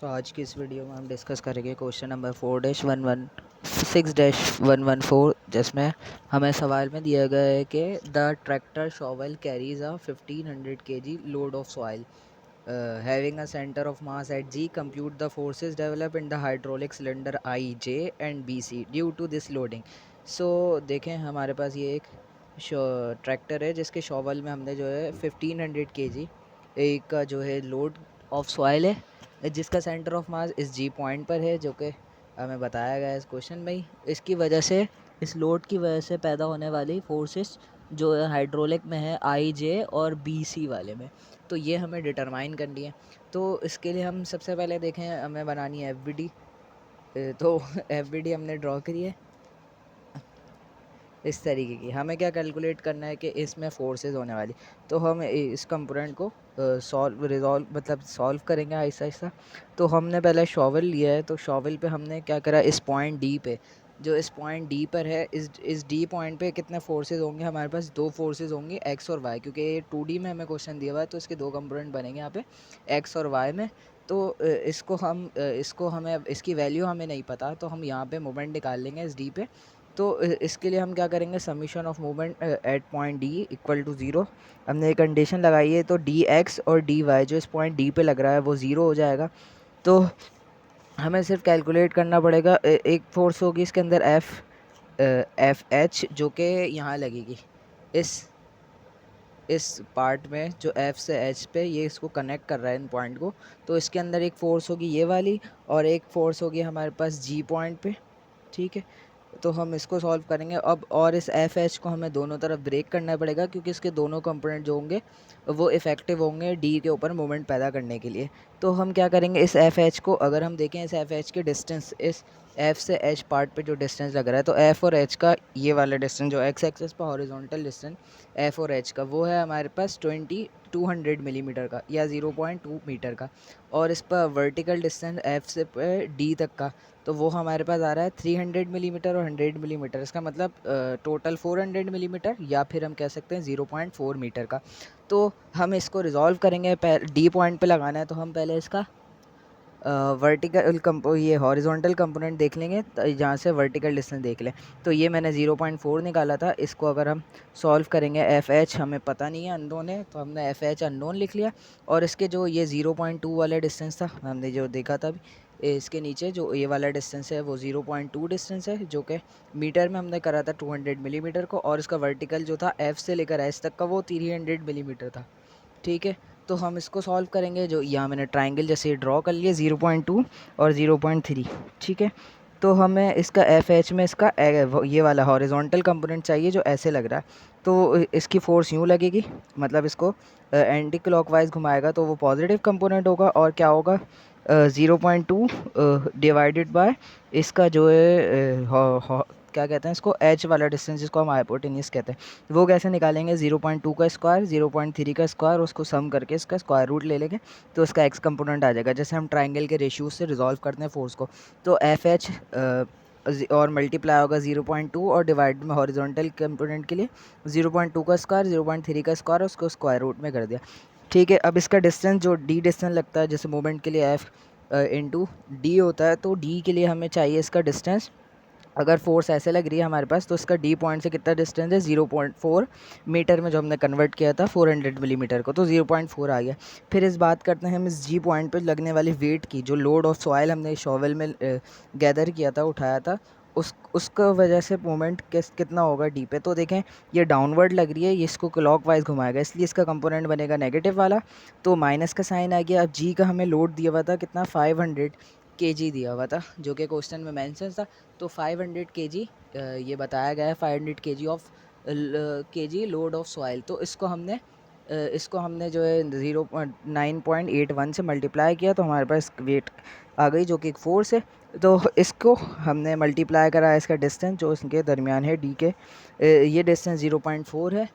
आज की इस वीडियो में हम डिस्कस करेंगे क्वेश्चन नंबर 4-116-114 जिसमें हमें सवाल में दिया गया है कि the tractor shovel carries a 1500 kg load of soil having a center of mass at G. Compute the forces developed in the hydraulic cylinder I, J and BC due to this loading. So देखें हमारे पास ये एक tractor है जिसके shovel में हमने जो है 1500 kg एक का जो है लोड ऑफ सॉइल है जिसका सेंटर ऑफ मास इस जी पॉइंट पर है जो कि हमें बताया गया है इस क्वेश्चन में ही। इसकी वजह से इस लोड की वजह से पैदा होने वाली फोर्सेस जो है हाइड्रोलिक में है आई जे और बी सी वाले में, तो ये हमें डिटरमाइन करनी है। तो इसके लिए हम सबसे पहले देखें हमें बनानी है एफ बी डी। तो एफ बी डी हमने ड्रॉ करी है इस तरीके की। हमें क्या कैलकुलेट करना है कि इसमें फोर्सेस होने वाली, तो हम इस कंपोनेंट को सॉल्व करेंगे आहिस्ता आहिस्ता। तो हमने पहले शॉवल लिया है, तो शॉवल पे हमने क्या करा, इस पॉइंट डी पे, जो इस पॉइंट डी पर है, इस डी पॉइंट पे कितने फोर्सेस होंगे हमारे पास, दो फोर्सेस होंगे एक्स और वाई, क्योंकि ये 2D में हमें क्वेश्चन दिया हुआ है तो इसके दो कंपोनेंट बनेंगे यहाँ पे एक्स और वाई में। तो इसको हमें इसकी वैल्यू हमें नहीं पता, तो हम यहाँ पे मोमेंट निकाल लेंगे इस डी पे। तो इसके लिए हम क्या करेंगे, summation of movement at point D equal to zero. हमने एक कंडीशन लगाई है, तो डी एक्स और डी वाई जो इस पॉइंट डी पे लग रहा है वो ज़ीरो हो जाएगा। तो हमें सिर्फ कैलकुलेट करना पड़ेगा, एक फोर्स होगी इसके अंदर एफ एच जो कि यहाँ लगेगी इस पार्ट में, जो एफ से एच पे ये इसको कनेक्ट कर रहा है इन पॉइंट को। तो इसके अंदर एक फ़ोर्स होगी ये वाली और एक फ़ोर्स होगी हमारे पास जी पॉइंट पे, ठीक है। तो हम इसको सॉल्व करेंगे अब, और इस एफ एच को हमें दोनों तरफ ब्रेक करना पड़ेगा क्योंकि इसके दोनों कंपोनेंट जो होंगे वो इफ़ेक्टिव होंगे डी के ऊपर मोमेंट पैदा करने के लिए। तो हम क्या करेंगे, इस एफ एच को अगर हम देखें, इस एफ एच के डिस्टेंस, इस एफ से एच पार्ट पे जो डिस्टेंस लग रहा है, तो एफ और एच का ये वाला डिस्टेंस जो एक्स एक्सेस पर हॉरिजॉन्टल डिस्टेंस एफ और एच का, वो है हमारे पास 200 मिलीमीटर का या 0.2 मीटर का। और इस पर वर्टिकल डिस्टेंस एफ से डी तक का, तो वो हमारे पास आ रहा है 300 मिलीमीटर और 100 मिलीमीटर। इसका मतलब टोटल 400 मिलीमीटर या फिर हम कह सकते हैं 0.4 मीटर का। तो हम इसको रिजॉल्व करेंगे, डी पॉइंट पे लगाना है, तो हम पहले इसका ये हॉरिजॉन्टल कंपोनेंट देख लेंगे, जहाँ से वर्टिकल डिस्टेंस देख लें। तो ये मैंने 0.4 निकाला था, इसको अगर हम सॉल्व करेंगे, एफ एच हमें पता नहीं है, अननोन है, तो हमने एफ एच अननोन लिख लिया। और इसके जो ये 0.2 वाला डिस्टेंस था हमने जो देखा था इसके नीचे जो ये वाला डिस्टेंस है वो 0.2 डिस्टेंस है, जो कि मीटर में हमने करा था 200 मिलीमीटर को, और इसका वर्टिकल जो था एफ से लेकर एच तक का वो 300 मिलीमीटर था, ठीक है। तो हम इसको सॉल्व करेंगे, जो यहाँ मैंने ट्राइंगल जैसे ड्रॉ कर लिया 0.2 और 0.3, ठीक है। तो हमें इसका एफ एच में इसका ये वाला हॉरिजॉन्टल कंपोनेंट चाहिए जो ऐसे लग रहा है। तो इसकी फोर्स यूँ लगेगी, मतलब इसको एंटी क्लॉकवाइज घुमाएगा तो वो पॉजिटिव कंपोनेंट होगा, और क्या होगा 0.2 डिवाइडेड बाय इसका जो है क्या कहते हैं इसको, एच वाला डिस्टेंस जिसको हम हाइपोटेन्यूस कहते हैं। वो कैसे निकालेंगे, 0.2 का स्क्वायर 0.3 का स्क्वायर, उसको सम करके इसका स्क्वायर रूट ले लेंगे तो उसका एक्स कंपोनेंट आ जाएगा, जैसे हम ट्राइंगल के रेशियोज से रिजॉल्व करते हैं फोर्स को। तो एफ एच और मल्टीप्लाई होगा 0.2 और डिवाइड में हॉरिजॉन्टल कंपोनेंट के लिए 0.2 का स्क्वायर 0.3 का स्क्वायर, उसको स्क्वायर रूट में कर दिया, ठीक है। अब इसका डिस्टेंस जो डी डिस्टेंस लगता है, जैसे मूवमेंट के लिए एफ इंटू डी होता है, तो डी के लिए हमें चाहिए इसका डिस्टेंस। अगर फोर्स ऐसे लग रही है हमारे पास, तो इसका डी पॉइंट से कितना डिस्टेंस है 0.4 मीटर में, जो हमने कन्वर्ट किया था 400 मिलीमीटर को, तो 0.4 आ गया। फिर इस बात करते हैं हम इस जी पॉइंट पे लगने वाली वेट की, जो लोड ऑफ सॉइल हमने शॉवल में गैदर किया था, उठाया था, उसका वजह से मोमेंट कितना होगा डी पे। तो देखें ये डाउनवर्ड लग रही है, ये इसको क्लॉकवाइज घुमाएगा, इसलिए इसका कंपोनेंट बनेगा नेगेटिव वाला, तो माइनस का साइन आ गया। अब जी का हमें लोड दिया हुआ था कितना, 500 kg दिया हुआ था, जो कि क्वेश्चन में मेंशन था। तो 500 kg ये बताया गया है, 500 kg लोड ऑफ सॉइल। तो इसको हमने जो है 9.81 से मल्टीप्लाई किया, तो हमारे पास वेट आ गई जो कि एक फोर्स है। तो इसको हमने मल्टीप्लाई करा इसका डिस्टेंस जो इसके दरमियान है डी के, ये डिस्टेंस 0.4 है,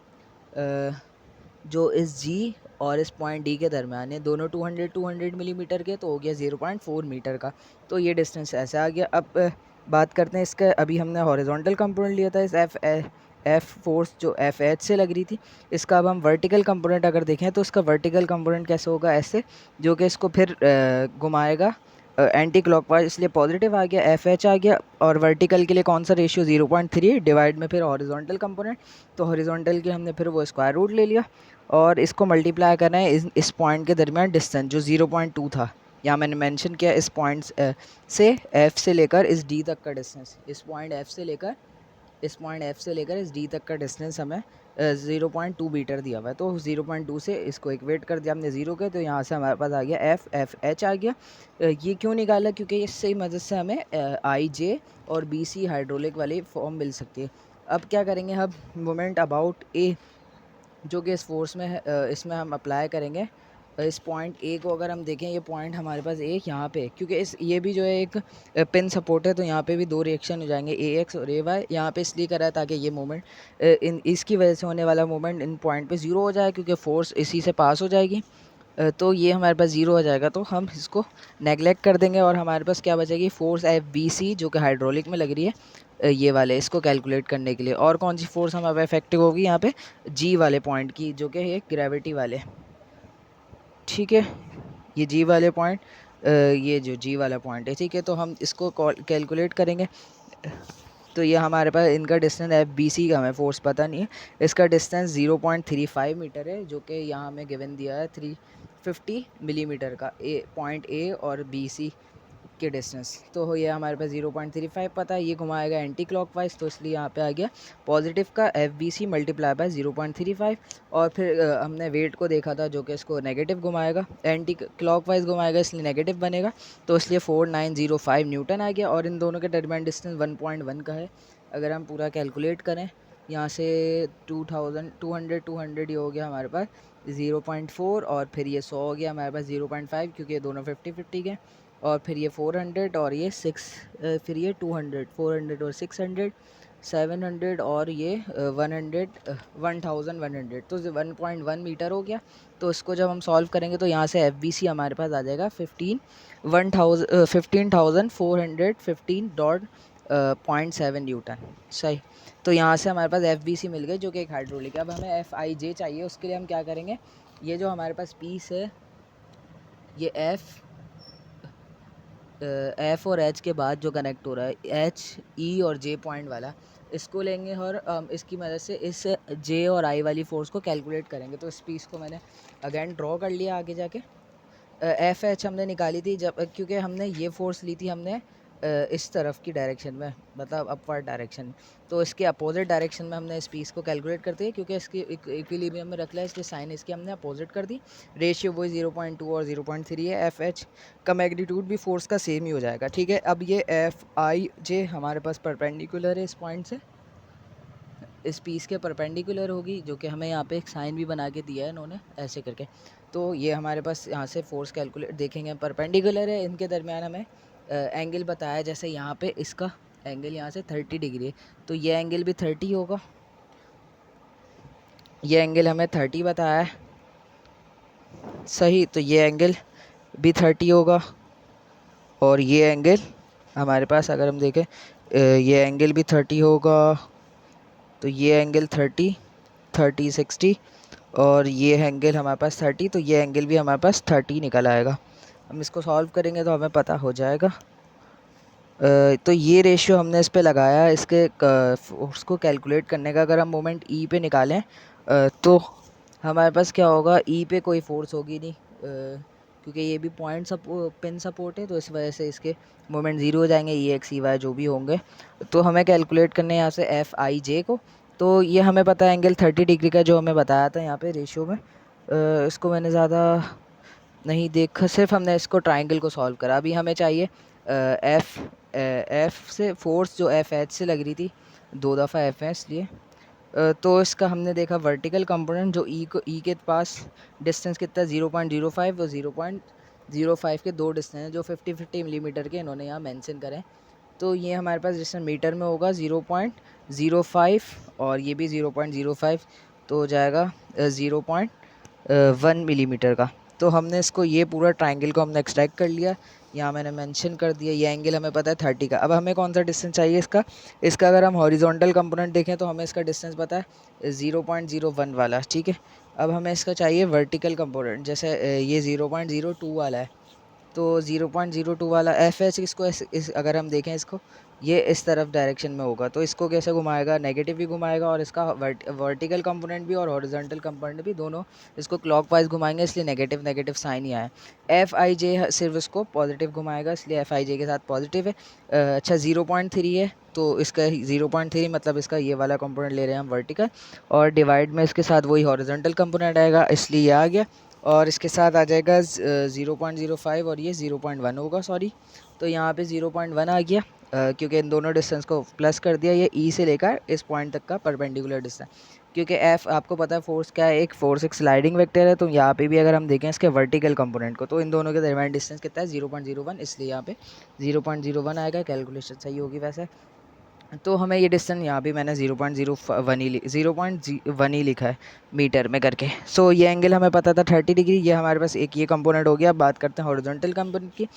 जो इस जी और इस पॉइंट डी के दरमियान है, दोनों 200 मिलीमीटर के, तो हो गया 0.4 मीटर का। तो ये डिस्टेंस ऐसे आ गया। अब बात करते हैं इसका, अभी हमने हॉरिजॉन्टल कंपोनेंट लिया था इस एफ फोर्स जो एफ एच से लग रही थी, इसका अब हम वर्टिकल कंपोनेंट अगर देखें तो इसका वर्टिकल कंपोनेंट कैसे होगा, ऐसे, जो कि इसको फिर घुमाएगा एंटी क्लॉकवाइज इसलिए पॉजिटिव आ गया, एफ एच आ गया। और वर्टिकल के लिए कौन सा रेशियो 0.3 डिवाइड में फिर हॉरिजॉन्टल कंपोनेंट, तो हॉरिजॉन्टल के हमने फिर वो स्क्वायर रूट ले लिया और इसको मल्टीप्लाई करना है इस पॉइंट के दरमियान डिस्टेंस जो 0.2 था। यहाँ मैंने मेंशन किया इस पॉइंट से एफ से लेकर इस डी तक का डिस्टेंस, इस पॉइंट एफ से लेकर इस डी तक का डिस्टेंस हमें 0.2 मीटर दिया हुआ है। तो 0.2 से इसको इक्वेट कर दिया हमने 0 के, तो यहाँ से हमारे पास आ गया एफ एच आ गया। ये क्यों निकाला, क्योंकि इससे मदद से हमें आई जे और बी सी हाइड्रोलिक वाली फॉर्म मिल सकती है। अब क्या करेंगे, हम मोमेंट अबाउट ए जो कि इस फोर्स में है, इसमें हम अप्लाई करेंगे। इस पॉइंट ए को अगर हम देखें, ये पॉइंट हमारे पास एक यहाँ पे, क्योंकि ये भी जो है एक पिन सपोर्ट है, तो यहाँ पे भी दो रिएक्शन हो जाएंगे ए एक्स और ए वाई। यहाँ पे इसलिए करा है ताकि ये मोमेंट इसकी वजह से होने वाला मोमेंट इन पॉइंट पे ज़ीरो हो जाए, क्योंकि फोर्स इसी से पास हो जाएगी। तो ये हमारे पास ज़ीरो हो जाएगा, तो हम इसको नेगलेक्ट कर देंगे और हमारे पास क्या बचेगी, फोर्स एफ बी सी जो कि हाइड्रोलिक में लग रही है, ये वाले इसको कैलकुलेट करने के लिए। और कौन सी फोर्स हमारे इफेक्टिव होगी यहाँ पे, जी वाले पॉइंट की, जो कि है ग्रेविटी वाले। ठीक है, ये जी वाले पॉइंट, ये जो जी वाला पॉइंट है, ठीक है, तो हम इसको कैलकुलेट करेंगे। तो ये हमारे पास इनका डिस्टेंस एफ बी सी का हमें फोर्स पता नहीं है, इसका डिस्टेंस 0.35 मीटर है, जो कि यहाँ हमें गिवन दिया है 350 मिलीमीटर का, पॉइंट ए और बी सी के डिस्टेंस। तो ये हमारे पास 0.35 पता है, ये घुमाएगा एंटी क्लॉकवाइज, तो इसलिए यहाँ पे आ गया पॉजिटिव का F B C multiply by 0.35। और फिर हमने वेट को देखा था जो कि इसको नेगेटिव घुमाएगा, एंटी क्लॉकवाइज घुमाएगा, इसलिए नेगेटिव बनेगा, तो इसलिए 4905 न्यूटन आ गया। और इन दोनों के दरमियान डिस्टेंस 1.1 का है। अगर हम पूरा कैलकुलेट करें यहाँ से 200 ये हो गया हमारे पास 0.4, और फिर ये 100 हो गया हमारे पास 0.5, क्योंकि ये दोनों 50-50 के। और फिर ये 400 और ये 6, फिर ये 200, 400 और 600, 700 और ये 1100, तो 1.1 मीटर हो गया। तो इसको जब हम सॉल्व करेंगे तो यहाँ से एफ बी सी हमारे पास आ जाएगा 15,415.7 न्यूटन। सही, तो यहाँ से हमारे पास एफ बी सी मिल गई जो कि एक हाइड्रोलिक है। अब हमें एफ आई जे चाहिए, उसके लिए हम क्या करेंगे, ये जो हमारे पास पीस है, ये एफ और एच के बाद जो कनेक्ट हो रहा है, एच ई और जे पॉइंट वाला, इसको लेंगे और इसकी मदद से इस जे और आई वाली फोर्स को कैलकुलेट करेंगे। तो इस पीस को मैंने अगेन ड्रॉ कर लिया आगे जाके। एफ एच हमने निकाली थी जब, क्योंकि हमने ये फोर्स ली थी हमने इस तरफ की डायरेक्शन में, मतलब अपवर्ड डायरेक्शन, तो इसके अपोजिट डायरेक्शन में हमने इस पीस को कैलकुलेट करते हैं, क्योंकि इसकी इक्विलिब्रियम में रख लिया, इसलिए साइन इसकी हमने अपोजिट कर दी। रेशियो वही 0.2 और 0.3 है। एफ एच का मैग्नीट्यूड भी फोर्स का सेम ही हो जाएगा। ठीक है, अब ये एफ आई जे हमारे पास परपेंडिकुलर है इस पॉइंट से, इस पीस के परपेंडिकुलर होगी, जो कि हमें यहाँ पे एक साइन भी बना के दिया है इन्होंने ऐसे करके। तो ये हमारे पास यहाँ से फोर्स कैलकुलेट देखेंगे, परपेंडिकुलर है, इनके दरमियान हमें एंगल बताया, जैसे यहाँ पे इसका एंगल यहाँ से 30 डिग्री है, तो ये एंगल भी 30 होगा, ये एंगल हमें 30 बताया है। सही, तो ये एंगल भी 30 होगा, और ये एंगल हमारे पास अगर हम देखें ये एंगल भी 30 होगा, तो ये एंगल 30, 30, 60, और ये एंगल हमारे पास 30, तो ये एंगल भी हमारे पास 30 निकल आएगा। हम इसको सॉल्व करेंगे तो हमें पता हो जाएगा। तो ये रेशियो हमने इस पे लगाया, इसके उसको कैलकुलेट करने का। अगर हम मोमेंट ई पे निकालें तो हमारे पास क्या होगा, ई पे कोई फोर्स होगी नहीं, क्योंकि ये भी पॉइंट पिन सपोर्ट है, तो इस वजह से इसके मोमेंट ज़ीरो हो जाएंगे, ई एक्स ई वाई जो भी होंगे। तो हमें कैलकुलेट करने यहाँ से एफ आई जे को, तो ये हमें पता है एंगल 30 डिग्री का जो हमें बताया था यहाँ पे रेशियो में। इसको मैंने ज़्यादा नहीं देखा, सिर्फ हमने इसको ट्राइंगल को सॉल्व करा। अभी हमें चाहिए एफ से फोर्स जो एफ एच से लग रही थी, दो दफ़ा एफ है इसलिए। तो इसका हमने देखा वर्टिकल कंपोनेंट जो ई के पास डिस्टेंस कितना 0.05 और 0.05 के दो डिस्टेंस हैं जो 50-50 मिलीमीटर के इन्होंने यहाँ मेंशन करें। तो ये हमारे पास डिस्टेंस मीटर में होगा 0.05, और ये भी 0.05, तो हो जाएगा 0.1 मिलीमीटर का। तो हमने इसको ये पूरा ट्राइंगल को हमने एक्सट्रैक्ट कर लिया, यहाँ मैंने मेंशन कर दिया। ये एंगल हमें पता है 30 का। अब हमें कौन सा डिस्टेंस चाहिए इसका अगर हम हॉरिजॉन्टल कंपोनेंट देखें तो हमें इसका डिस्टेंस पता है 0.01 वाला। ठीक है, अब हमें इसका चाहिए वर्टिकल कंपोनेंट, जैसे ये 0.02 वाला है, तो 0.02 वाला एफ एच इसको अगर हम देखें इसको, ये इस तरफ डायरेक्शन में होगा, तो इसको कैसे घुमाएगा, नेगेटिव भी घुमाएगा और इसका वर्टिकल कंपोनेंट भी और हॉरिजॉन्टल कंपोनेंट भी दोनों इसको क्लॉकवाइज घुमाएंगे, इसलिए नेगेटिव नेगेटिव साइन ही आया। एफ आई जे सिर्फ इसको पॉजिटिव घुमाएगा, इसलिए एफ आई जे के साथ पॉजिटिव है। अच्छा 0.3 है, तो इसका 0.3 मतलब इसका ये वाला कंपोनेंट ले रहे हैं हम वर्टिकल, और डिवाइड में इसके साथ वही हॉरिजॉन्टल कंपोनेंट आएगा, इसलिए ये आ गया। और इसके साथ आ जाएगा 0.05 और ये 0.1 होगा, सॉरी। तो यहाँ पे 0.1 आ गया, क्योंकि इन दोनों डिस्टेंस को प्लस कर दिया, ये ई से लेकर इस पॉइंट तक का परपेंडिकुलर डिस्टेंस, क्योंकि एफ आपको पता है फोर्स क्या है, एक फोर्स एक स्लाइडिंग वेक्टर है। तो यहाँ पे भी अगर हम देखें इसके वर्टिकल कंपोनेंट को, तो इन दोनों के दरमियान डिस्टेंस कितना है, 0.01, इसलिए यहाँ पे 0.01 आएगा। कैलकुलेशन सही होगी वैसे। तो हमें ये डिस्टेंस यहाँ भी मैंने 0.1 ही लिखा है मीटर में करके। सो ये एंगल हमें पता था 30 डिग्री, ये हमारे पास एक ये कंपोनेंट हो गया। अब बात करते हैं हॉरिजॉन्टल कंपोनेंट की।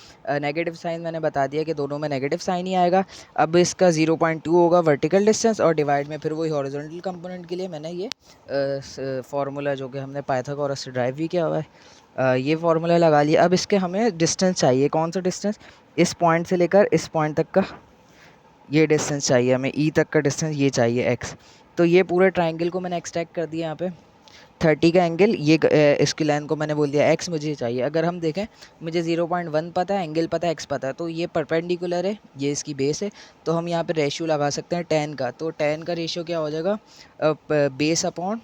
नेगेटिव साइन मैंने बता दिया कि दोनों में नेगेटिव साइन ही आएगा। अब इसका 0.2 होगा वर्टिकल डिस्टेंस, और डिवाइड में फिर वही हॉरिजॉन्टल कंपोनेंट के लिए मैंने ये फार्मूला जो कि हमने पाइथागोरस से ड्राइव भी किया हुआ है, ये फार्मूला लगा लिया। अब इसके हमें डिस्टेंस चाहिए, कौन सा डिस्टेंस, इस पॉइंट से लेकर इस पॉइंट तक का ये डिस्टेंस चाहिए हमें, ई तक का डिस्टेंस ये चाहिए एक्स। तो ये पूरे ट्राइंगल को मैंने एक्सट्रैक्ट कर दिया यहाँ पे 30 का एंगल, ये इसकी लेंथ को मैंने बोल दिया एक्स मुझे चाहिए। अगर हम देखें, मुझे 0.1 पता है, एंगल पता है, एक्स पता है, तो ये परपेंडिकुलर है, ये इसकी बेस है। तो हम यहाँ पे रेशियो लगा सकते हैं tan का। तो tan का रेशियो क्या हो जाएगा, base upon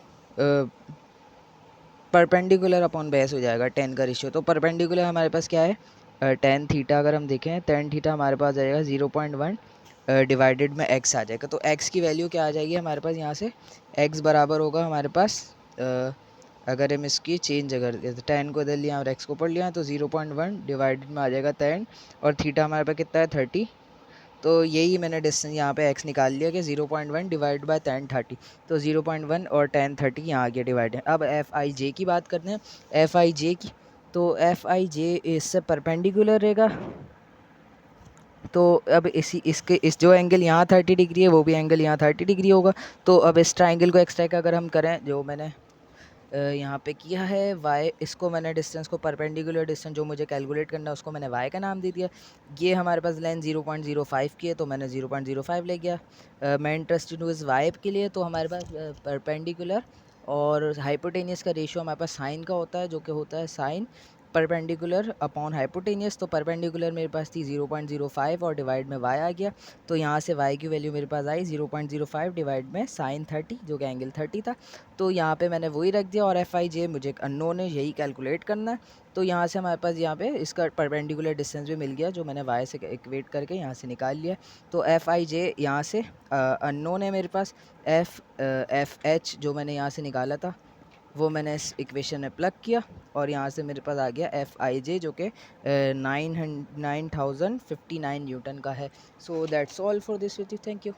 perpendicular upon base हो जाएगा tan का रेशियो। तो परपेंडिकुलर हमारे पास क्या है, tan थीटा, अगर हम देखें tan थीटा हमारे पास आ जाएगा 0.1 डिवाइडेड में x आ जाएगा। तो x की वैल्यू क्या आ जाएगी हमारे पास, यहाँ से x बराबर होगा हमारे पास, अगर हम इसकी चेंज अगर tan को इधर लिया और x को पढ़ लिया, तो 0.1 डिवाइडेड में आ जाएगा tan, और थीटा हमारे पास कितना है 30। तो यही मैंने डिस्टेंस यहाँ पे x निकाल लिया कि 0.1 डिवाइड बाय tan 30। तो 0.1 और tan 30 यहाँ आ गया डिवाइड। अब एफ आई जे की बात करते हैं, एफ आई जे की। तो एफ आई जे इससे परपेंडिकुलर रहेगा। तो अब इस जो एंगल यहाँ 30 डिग्री है, वो भी एंगल यहाँ 30 डिग्री होगा। तो अब इस ट्राइंगल को एक्सट्रैक्ट अगर हम करें, जो मैंने यहाँ पे किया है y, इसको मैंने डिस्टेंस को परपेंडिकुलर डिस्टेंस जो मुझे कैलकुलेट करना है उसको मैंने y का नाम दे दिया। ये हमारे पास लेंथ 0.05 की है, तो मैंने 0.05 ले गया। मैं इंटरेस्टेड हूँ इस y के लिए, तो हमारे पास परपेंडिकुलर और हाइपोटेनियस का रेशियो हमारे पास साइन का होता है, जो कि होता है साइन परपेंडिकुलर अपॉन हाइपोटेनियस। तो परपेंडिकुलर मेरे पास थी 0.05 और डिवाइड में y आ गया। तो यहाँ से y की वैल्यू मेरे पास आई 0.05 डिवाइड में साइन 30, जो कि एंगल 30 था। तो यहाँ पे मैंने वही रख दिया, और एफ आई जे मुझे अननोन है, यही कैलकुलेट करना है। तो यहाँ से हमारे पास यहाँ पे इसका परपेंडिकुलर डिस्टेंस भी मिल गया, जो मैंने y से इक्वेट करके यहाँ से निकाल लिया। तो एफ आई जे यहाँ से अननोन है मेरे पास। एफ एच जो मैंने यहाँ से निकाला था, वो मैंने इस इक्वेशन में प्लग किया, और यहाँ से मेरे पास आ गया एफ आई जे, जो कि 9059 न्यूटन का है। So that's all for this video, thank you.